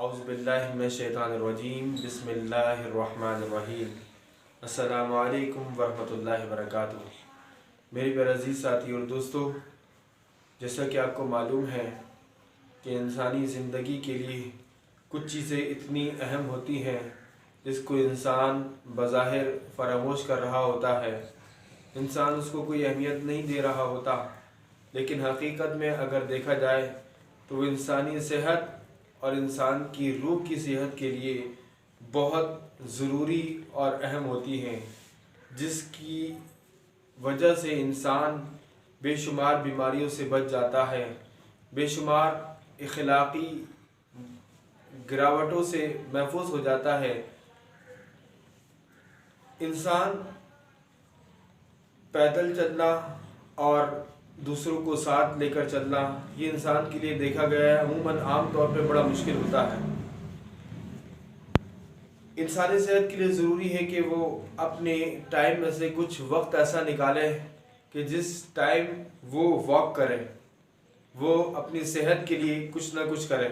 औज़ु बिल्लाहि मिनश शैतानिर रजीम बिस्मिल्लाहिर्रहमानिर रहीम। अस्सलामु अलैकुम वरहमतुल्लाहि वबरकातुहू। मेरे प्यारे अज़ीज़ साथी और दोस्तों, जैसा कि आपको मालूम है कि इंसानी ज़िंदगी के लिए कुछ चीज़ें इतनी अहम होती हैं जिसको इंसान बज़ाहिर फरामोश कर रहा होता है, इंसान उसको कोई अहमियत नहीं दे रहा होता, लेकिन हकीकत में अगर देखा जाए तो इंसानी सेहत और इंसान की रूह की सेहत के लिए बहुत ज़रूरी और अहम होती हैं, जिसकी वजह से इंसान बेशुमार बीमारियों से बच जाता है, बेशुमार इखलाक़ी गिरावटों से महफूज हो जाता है। इंसान पैदल चलना और दूसरों को साथ लेकर चलना, ये इंसान के लिए देखा गया है अमूमन आम तौर पे बड़ा मुश्किल होता है। इंसानी सेहत के लिए ज़रूरी है कि वो अपने टाइम में से कुछ वक्त ऐसा निकाले कि जिस टाइम वो वॉक करे, वो अपनी सेहत के लिए कुछ ना कुछ करे,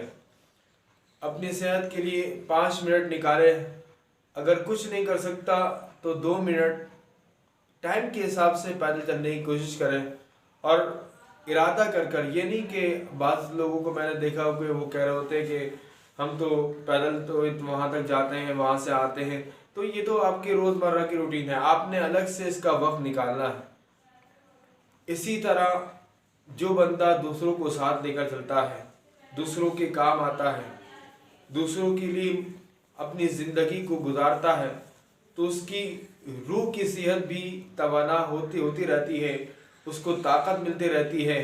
अपनी सेहत के लिए 5 मिनट निकाले। अगर कुछ नहीं कर सकता तो 2 मिनट टाइम के हिसाब से पैदल चलने की कोशिश करें और इरादा कर ये नहीं कि बाज़ लोगों को मैंने देखा हो कि वो कह रहे होते हैं कि हम तो पैदल तो वहाँ तक जाते हैं, वहाँ से आते हैं, तो ये तो आपकी रोज़मर्रा की रूटीन है, आपने अलग से इसका वक्त निकालना है। इसी तरह जो बंदा दूसरों को साथ लेकर चलता है, दूसरों के काम आता है, दूसरों के लिए अपनी ज़िंदगी को गुजारता है, तो उसकी रूह की सेहत भी तवाना होती रहती है, उसको ताकत मिलती रहती है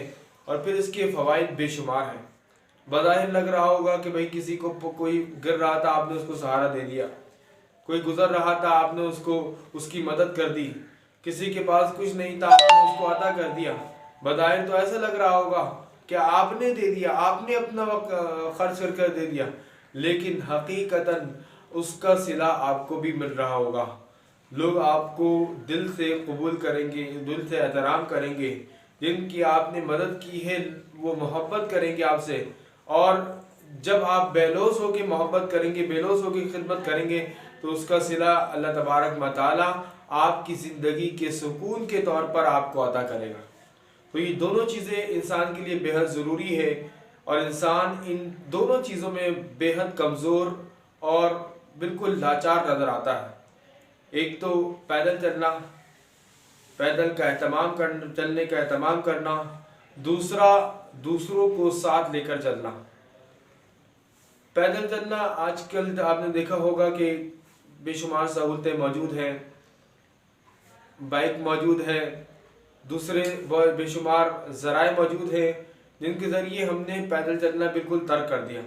और फिर इसके फ़वाइद बेशुमार हैं। बज़ाहिर लग रहा होगा कि भाई किसी को कोई गिर रहा था, आपने उसको सहारा दे दिया, कोई गुजर रहा था, आपने उसको उसकी मदद कर दी, किसी के पास कुछ नहीं था, आपने उसको अता कर दिया। बज़ाहिर तो ऐसा लग रहा होगा कि आपने दे दिया, आपने अपना वक्त खर्च कर दे दिया, लेकिन हकीकतन उसका सिला आपको भी मिल रहा होगा। लोग आपको दिल से कबूल करेंगे, दिल से एहतराम करेंगे, जिनकी आपने मदद की है वो मोहब्बत करेंगे आपसे, और जब आप बेलौस हो के मोहब्बत करेंगे, बेलौस हो के खिदमत करेंगे, तो उसका सिला अल्लाह तबारक व तआला आपकी ज़िंदगी के सुकून के तौर पर आपको अता करेगा। तो ये दोनों चीज़ें इंसान के लिए बेहद ज़रूरी है और इंसान इन दोनों चीज़ों में बेहद कमज़ोर और बिल्कुल लाचार नज़र आता है। एक तो पैदल चलना, पैदल का चलने का एहतमाम करना, दूसरा दूसरों को साथ लेकर चलना। पैदल चलना आजकल आपने देखा होगा कि बेशुमार सहूलतें मौजूद हैं, बाइक मौजूद है, दूसरे बेशुमार ज़राए मौजूद हैं जिनके ज़रिए हमने पैदल चलना बिल्कुल तर्क कर दिया।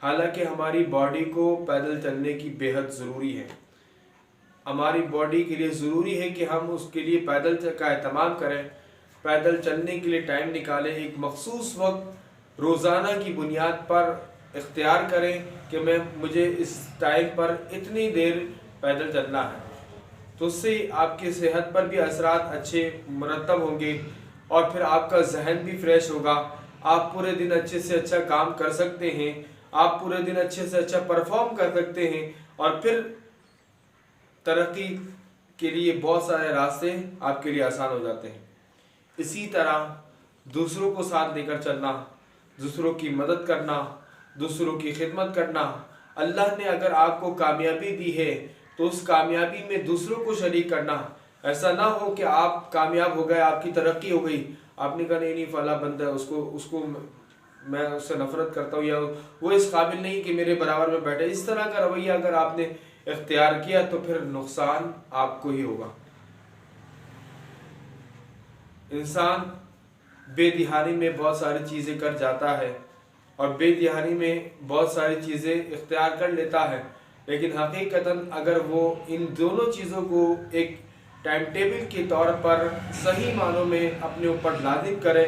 हालांकि हमारी बॉडी को पैदल चलने की बेहद ज़रूरी है, हमारी बॉडी के लिए ज़रूरी है कि हम उसके लिए पैदल का एहतमाम करें, पैदल चलने के लिए टाइम निकालें, एक मखसूस वक्त रोज़ाना की बुनियाद पर इख्तियार करें कि मुझे इस टाइम पर इतनी देर पैदल चलना है। तो उससे आपकी सेहत पर भी असरात अच्छे मुरतब होंगे और फिर आपका जहन भी फ्रेश होगा, आप पूरे दिन अच्छे से अच्छा काम कर सकते हैं, आप पूरे दिन अच्छे से अच्छा परफॉर्म कर सकते हैं और फिर तरक्की के लिए बहुत सारे रास्ते आपके लिए आसान हो जाते हैं। इसी तरह दूसरों को साथ लेकर चलना, दूसरों की मदद करना, दूसरों की खिदमत करना। अल्लाह ने अगर आपको कामयाबी दी है तो उस कामयाबी में दूसरों को शरीक करना। ऐसा ना हो कि आप कामयाब हो गए, आपकी तरक्की हो गई, आपने कहा नहीं फला बंदा है, उसको मैं उससे नफरत करता हूँ या वो इस काबिल नहीं कि मेरे बराबर में बैठे। इस तरह का रवैया अगर आपने इख्तियार किया तो फिर नुकसान आपको ही होगा। इंसान बेदिहानी में बहुत सारी चीज़ें कर जाता है और बेदिहानी में बहुत सारी चीज़ें इख्तियार कर लेता है, लेकिन हकीकतन अगर वो इन दोनों चीज़ों को एक टाइम टेबल के तौर पर सही मानों में अपने ऊपर लाजिम करे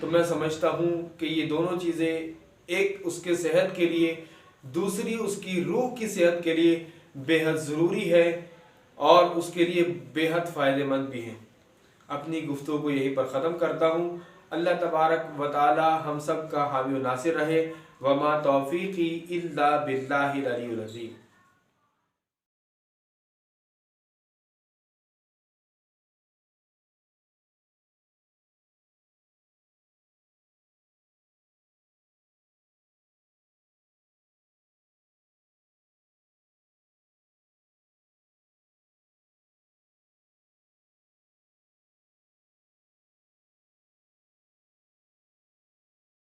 तो मैं समझता हूँ कि ये दोनों चीज़ें, एक उसके सेहत के लिए, दूसरी उसकी रूह की सेहत के लिए बेहद ज़रूरी है और उसके लिए बेहद फ़ायदेमंद भी हैं। अपनी गुफ्तगू को यहीं पर ख़त्म करता हूँ। اللہ تبارک و تعالی ہم سب کا حامی و ناصر رہے۔ وما توفیقی الا باللہ العلی العظیم۔